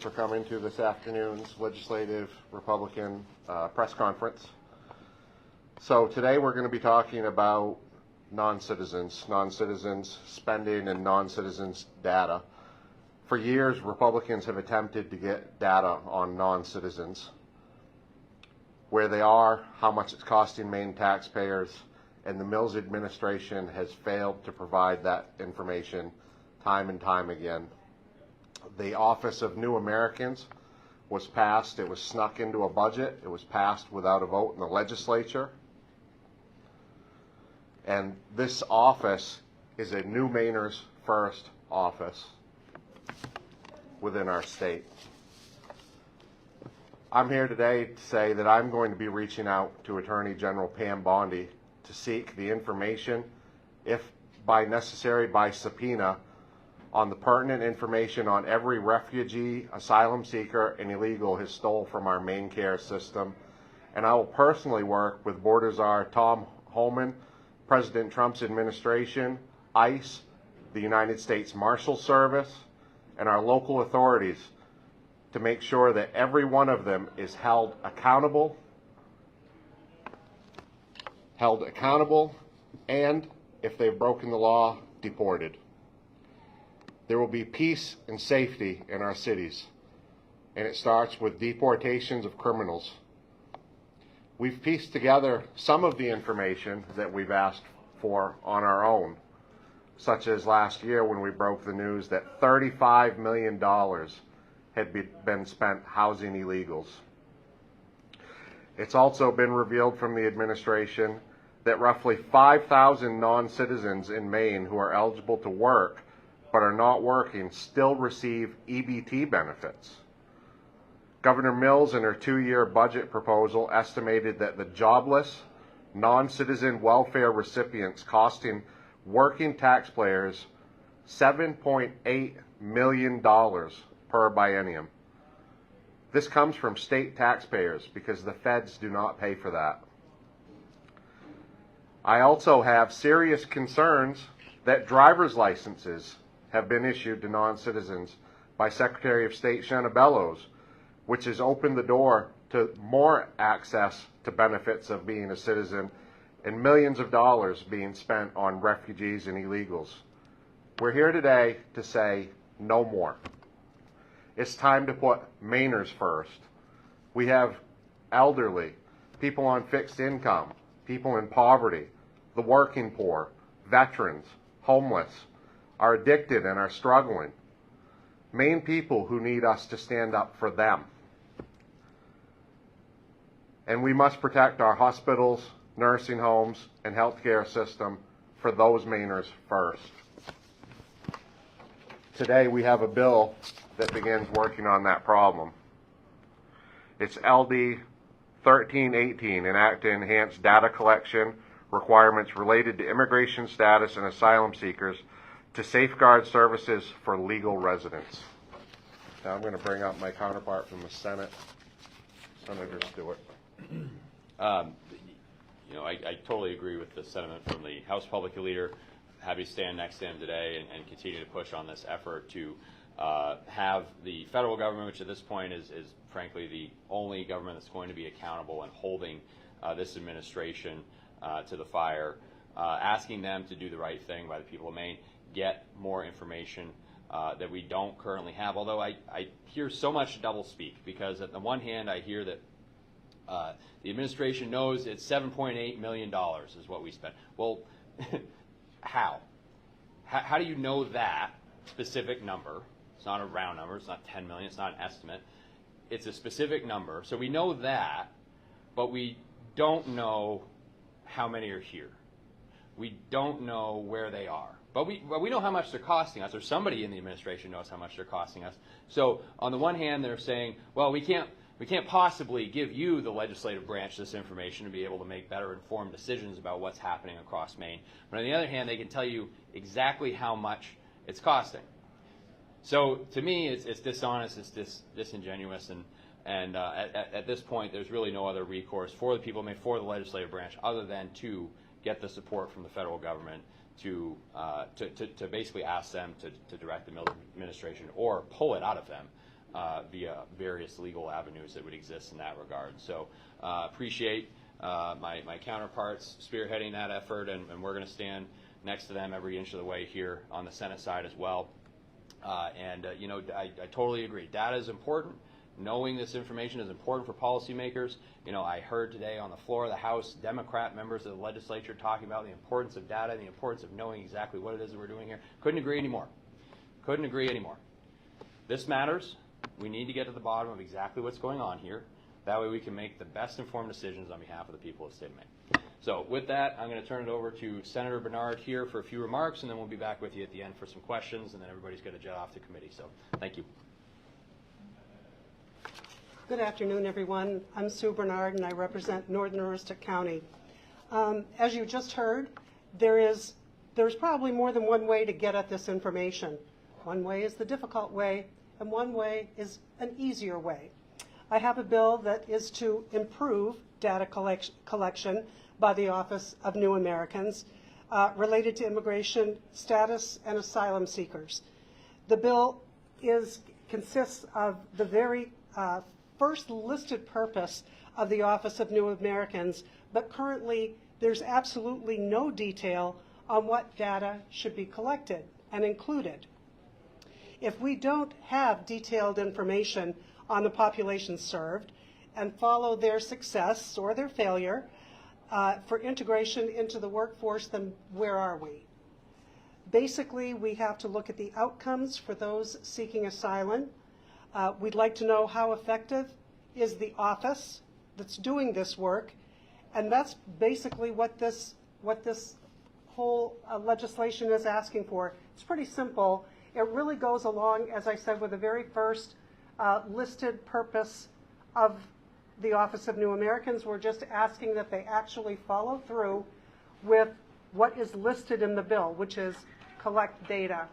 for coming to this afternoon's Legislative Republican press conference. So today we're going to be talking about non-citizens spending and non-citizens data. For years, Republicans have attempted to get data on non-citizens, where they are, how much it's costing Maine taxpayers, and the Mills administration has failed to provide that information time and time again. The Office of New Americans was passed. It was snuck into a budget. It was passed without a vote in the legislature. And this office is a New Mainers First office within our state. I'm here today to say that I'm going to be reaching out to Attorney General Pam Bondi to seek the information, if by necessary by subpoena, on the pertinent information on every refugee, asylum seeker, and illegal has stole from our Maine care system. And I will personally work with Border Czar Tom Homan, President Trump's administration, ICE, the United States Marshal Service, and our local authorities to make sure that every one of them is held accountable, and, if they've broken the law, deported. There will be peace and safety in our cities, and it starts with deportations of criminals. We've pieced together some of the information that we've asked for on our own, such as last year when we broke the news that $35 million had been spent housing illegals. It's also been revealed from the administration that roughly 5,000 non-citizens in Maine who are eligible to work but are not working still receive EBT benefits. Governor Mills, in her 2-year budget proposal, estimated that the jobless, non-citizen welfare recipients costing working taxpayers $7.8 million per biennium. This comes from state taxpayers because the feds do not pay for that. I also have serious concerns that driver's licenses have been issued to non-citizens by Secretary of State Shanna Bellows, which has opened the door to more access to benefits of being a citizen and millions of dollars being spent on refugees and illegals. We're here today to say no more. It's time to put Mainers first. We have elderly, people on fixed income, people in poverty, the working poor, veterans, homeless, are addicted and are struggling. Maine people who need us to stand up for them. And we must protect our hospitals, nursing homes, and healthcare system for those Mainers first. Today we have a bill that begins working on that problem. It's LD 1318, enact to enhance data collection requirements related to immigration status and asylum seekers to safeguard services for legal residents. Now I'm going to bring up my counterpart from the Senate, Senator Stewart. I totally agree with the sentiment from the House Public Leader. Happy to stand next to him today and continue to push on this effort to have the federal government, which at this point is frankly the only government that's going to be accountable and holding this administration to the fire, asking them to do the right thing by the people of Maine, get more information that we don't currently have. Although I hear so much doublespeak, because at the one hand I hear that the administration knows it's $7.8 million is what we spent. Well, how? How do you know that specific number? It's not a round number. It's not 10 million. It's not an estimate. It's a specific number. So we know that, but we don't know how many are here. We don't know where they are. But we know how much they're costing us, or somebody in the administration knows how much they're costing us. So on the one hand, they're saying, well, we can't possibly give you, the legislative branch, this information to be able to make better informed decisions about what's happening across Maine. But on the other hand, they can tell you exactly how much it's costing. So to me, it's dishonest, it's disingenuous, and at this point, there's really no other recourse for the people, for the legislative branch, other than to get the support from the federal government to basically ask them to direct the Mills administration or pull it out of them via various legal avenues that would exist in that regard. So appreciate my counterparts spearheading that effort, and we're going to stand next to them every inch of the way here on the Senate side as well. You know, I totally agree. Data is important. Knowing this information is important for policymakers. You know, I heard today on the floor of the House, Democrat members of the legislature talking about the importance of data and the importance of knowing exactly what it is that we're doing here. Couldn't agree anymore. Couldn't agree anymore. This matters. We need to get to the bottom of exactly what's going on here. That way we can make the best informed decisions on behalf of the people of the state of Maine. So with that, I'm going to turn it over to Senator Bernard here for a few remarks, and then we'll be back with you at the end for some questions, and then everybody's going to jet off to committee. So thank you. Good afternoon, everyone. I'm Sue Bernard, and I represent Northern Aroostook County. As you just heard, there's probably more than one way to get at this information. One way is the difficult way, and one way is an easier way. I have a bill that is to improve data collection by the Office of New Americans related to immigration status and asylum seekers. The bill consists of the very first listed purpose of the Office of New Americans, but currently there's absolutely no detail on what data should be collected and included. If we don't have detailed information on the population served and follow their success or their failure for integration into the workforce, then where are we? Basically, we have to look at the outcomes for those seeking asylum. We'd like to know how effective is the office that's doing this work, and that's basically what this whole legislation is asking for. It's pretty simple. It really goes along, as I said, with the very first listed purpose of the Office of New Americans. We're just asking that they actually follow through with what is listed in the bill, which is collect data.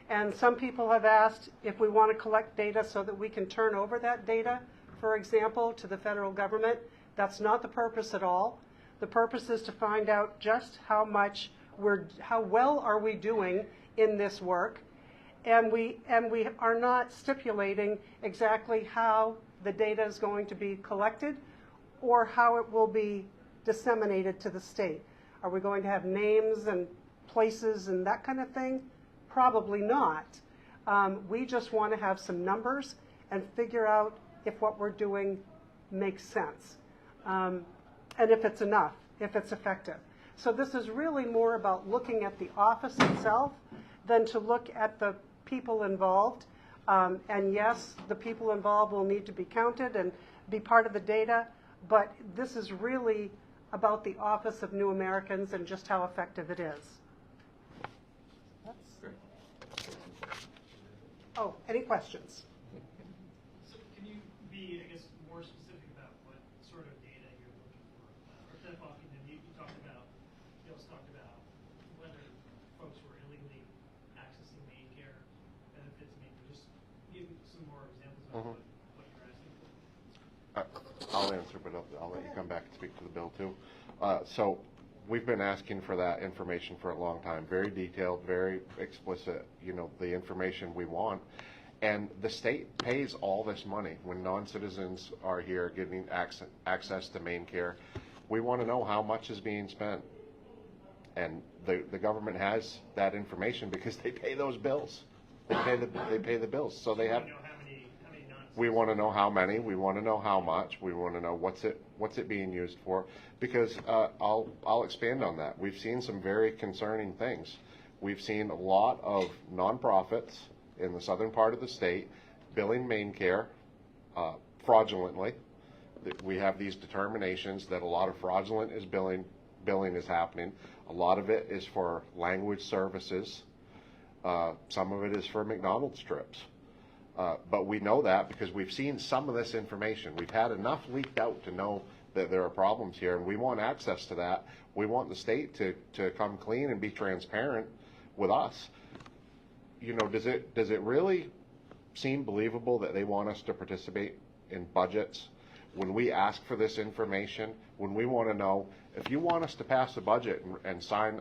And some people have asked if we want to collect data so that we can turn over that data, for example, to the federal government. That's not the purpose at all. The purpose is to find out just how well are we doing in this work. And we are not stipulating exactly how the data is going to be collected or how it will be disseminated to the state. Are we going to have names and places and that kind of thing? Probably not. We just want to have some numbers and figure out if what we're doing makes sense, and if it's enough, if it's effective. So this is really more about looking at the office itself than to look at the people involved. And yes, the people involved will need to be counted and be part of the data, but this is really about the Office of New Americans and just how effective it is. Oh, any questions? So can you be, I guess, more specific about what sort of data you're looking for? Representative Buckington, you talked about, you also talked about whether folks were illegally accessing main care benefits. I mean, just give some more examples of what you're asking for. I'll answer, but I'll let you come back and speak to the bill too. So we've been asking for that information for a long time, very detailed, very explicit, you know, the information we want. And the state pays all this money when non-citizens are here getting access to main care. We want to know how much is being spent. And the government has that information because they pay those bills. They pay the bills. So they have. We want to know how many. We want to know how much. We want to know what's it being used for. Because I'll expand on that. We've seen some very concerning things. We've seen a lot of nonprofits in the southern part of the state billing main care fraudulently. We have these determinations that a lot of fraudulent billing is happening. A lot of it is for language services. Some of it is for McDonald's trips. But we know that because we've seen some of this information. We've had enough leaked out to know that there are problems here, and we want access to that. We want the state to come clean and be transparent with us. You know, does it really seem believable that they want us to participate in budgets when we ask for this information, when we want to know, if you want us to pass a budget and sign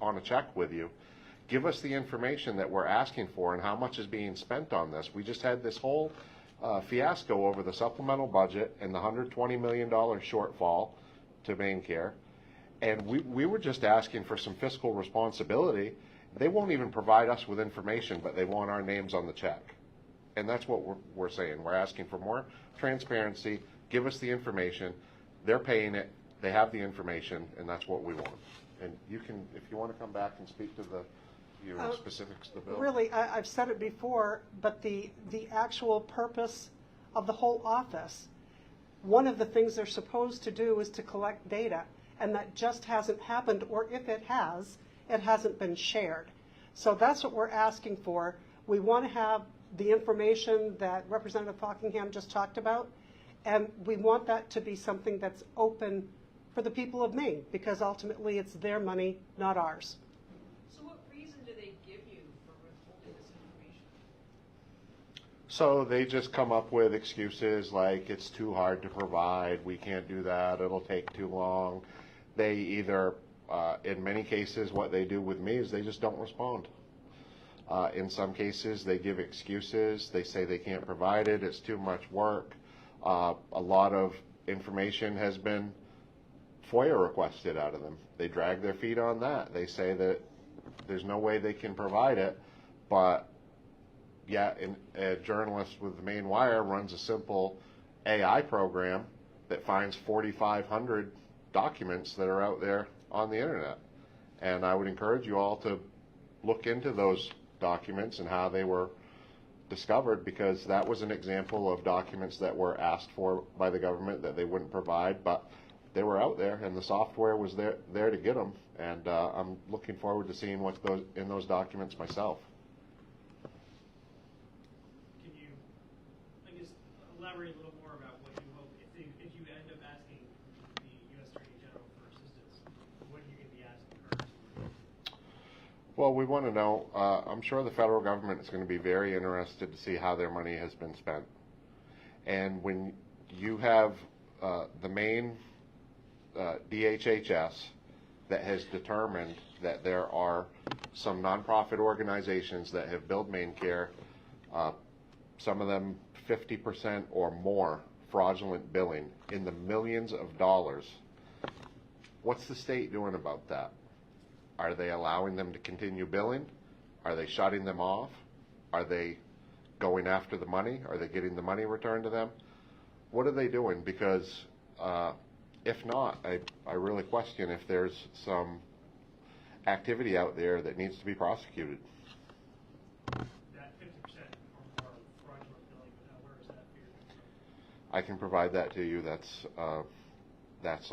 on a check with you, give us the information that we're asking for and how much is being spent on this. We just had this whole fiasco over the supplemental budget and the $120 million shortfall to MaineCare. And we were just asking for some fiscal responsibility. They won't even provide us with information, but they want our names on the check. And that's what we're saying. We're asking for more transparency. Give us the information. They're paying it. They have the information, and that's what we want. And you can, if you want to come back and speak to your specifics of the bill. Really, I've said it before, but the actual purpose of the whole office, one of the things they're supposed to do is to collect data, and that just hasn't happened, or if it has, it hasn't been shared. So that's what we're asking for. We want to have the information that Representative Fockingham just talked about, and we want that to be something that's open for the people of Maine, because ultimately it's their money, not ours. So what reason do they give you for withholding this information? So they just come up with excuses like it's too hard to provide, we can't do that, it'll take too long. They either, in many cases, what they do with me is they just don't respond. In some cases, they give excuses. They say they can't provide it. It's too much work. A lot of information has been FOIA requested out of them. They drag their feet on that. They say that there's no way they can provide it, but yet a journalist with the Maine Wire runs a simple AI program that finds 4,500 documents that are out there on the internet. And I would encourage you all to look into those documents and how they were discovered, because that was an example of documents that were asked for by the government that they wouldn't provide, but they were out there and the software was there to get them. And I'm looking forward to seeing what's in those documents myself. Can you, I guess, elaborate a little more about what you hope, if you end up asking the U.S. Attorney General for assistance, what are you going to be asking her? Well, we want to know, I'm sure the federal government is going to be very interested to see how their money has been spent. And when you have the Maine DHHS that has determined that there are some nonprofit organizations that have billed MaineCare, some of them 50% or more fraudulent billing in the millions of dollars. What's the state doing about that? Are they allowing them to continue billing? Are they shutting them off? Are they going after the money? Are they getting the money returned to them? What are they doing? Because if not, I really question if there's some activity out there that needs to be prosecuted. That 50% or more fraudulent billing, where is that figure from? I can provide that to you. That's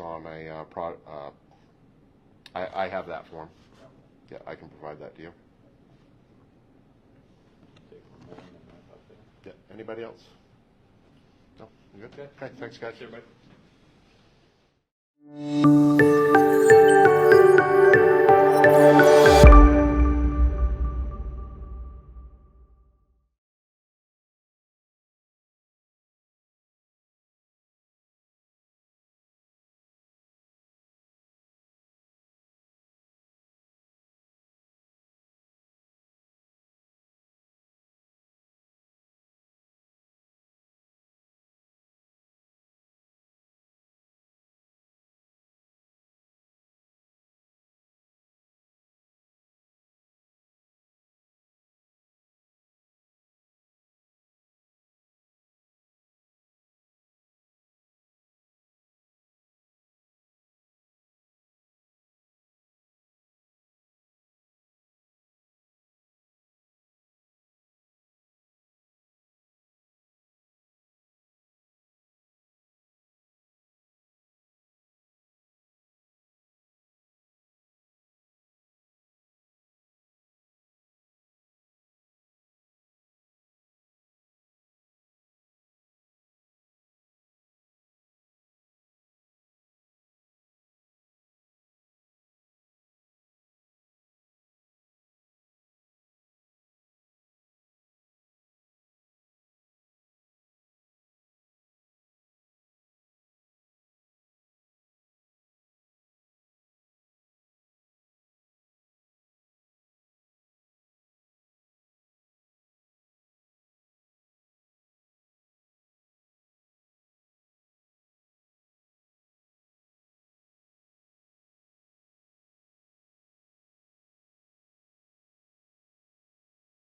on a I have that form. Yeah, I can provide that to you. Yeah. Anybody else? No. You good? Okay. Thanks, guys. Everybody.